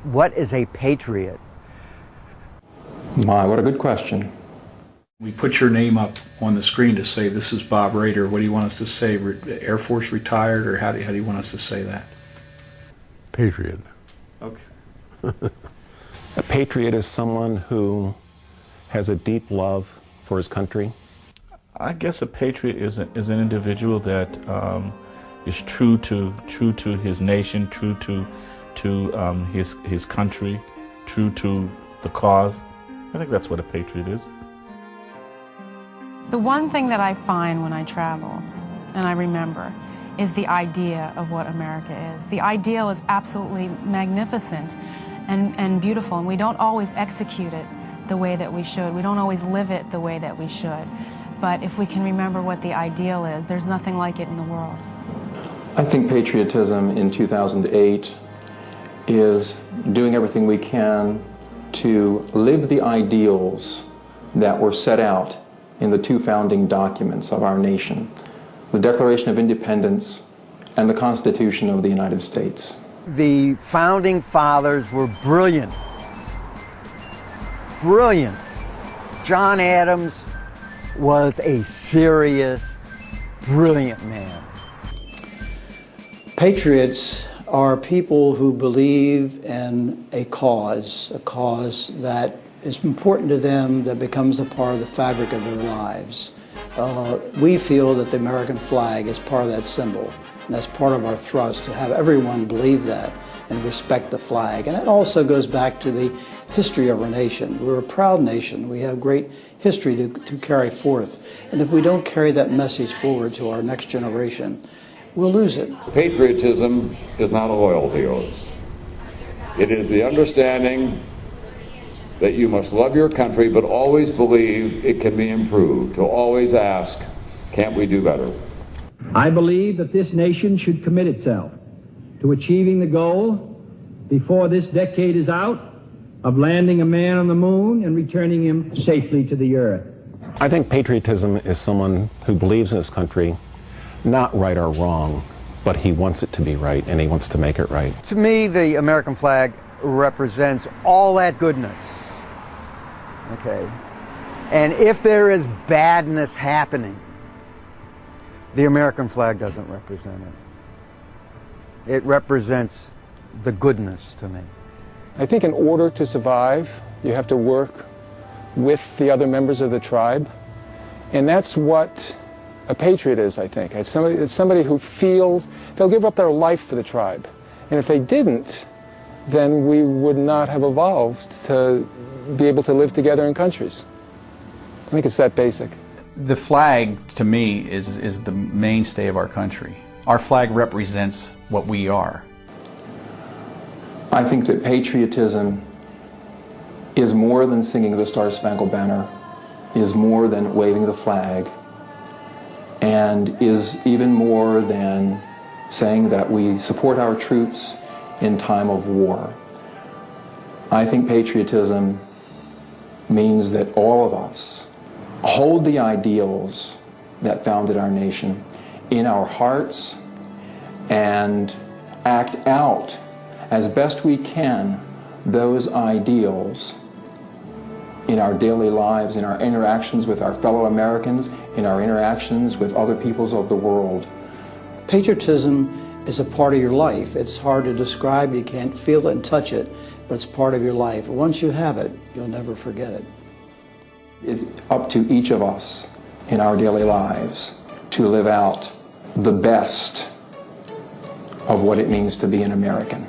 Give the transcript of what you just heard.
What is a patriot? My, what a good question. We put your name up on the screen to say, this is Bob Rader. What do you want us to say? Air Force retired, or how do you want us to say that? Patriot. Okay. A patriot is someone who has a deep love for his country. I guess a patriot is an individual that is true to his nation, true to his country, true to the cause. I think that's what a patriot is. The one thing that I find when I travel, and I remember, is the idea of what America is. The ideal is absolutely magnificent and beautiful, and we don't always execute it the way that we should. We don't always live it the way that we should. But if we can remember what the ideal is, there's nothing like it in the world. I think patriotism in 2008 is doing everything we can to live the ideals that were set out in the two founding documents of our nation, the Declaration of Independence and the Constitution of the United States. The founding fathers were brilliant. Brilliant. John Adams was a serious, brilliant man. Patriots are people who believe in a cause that is important to them, that becomes a part of the fabric of their lives. We feel that the American flag is part of that symbol, and that's part of our thrust, to have everyone believe that and respect the flag. And it also goes back to the history of our nation. We're a proud nation. We have great history to carry forth. And if we don't carry that message forward to our next generation, we'll lose it. Patriotism is not a loyalty oath. It is the understanding that you must love your country, but always believe it can be improved, to always ask, can't we do better? I believe that this nation should commit itself to achieving the goal before this decade is out of landing a man on the moon and returning him safely to the earth. I think patriotism is someone who believes in his country, not right or wrong, but he wants it to be right and he wants to make it right. To me, the American flag represents all that goodness. Okay? And if there is badness happening, the American flag doesn't represent it. It represents the goodness to me. I think in order to survive, you have to work with the other members of the tribe. And that's what a patriot is, I think. It's somebody who feels they'll give up their life for the tribe. And if they didn't, then we would not have evolved to be able to live together in countries. I think it's that basic. The flag, to me, is the mainstay of our country. Our flag represents what we are. I think that patriotism is more than singing the Star-Spangled Banner, is more than waving the flag, and is even more than saying that we support our troops in time of war. I think patriotism means that all of us hold the ideals that founded our nation in our hearts and act out as best we can those ideals in our daily lives, in our interactions with our fellow Americans, in our interactions with other peoples of the world. Patriotism is a part of your life. It's hard to describe, you can't feel it and touch it, but it's part of your life. Once you have it, you'll never forget it. It's up to each of us in our daily lives to live out the best of what it means to be an American.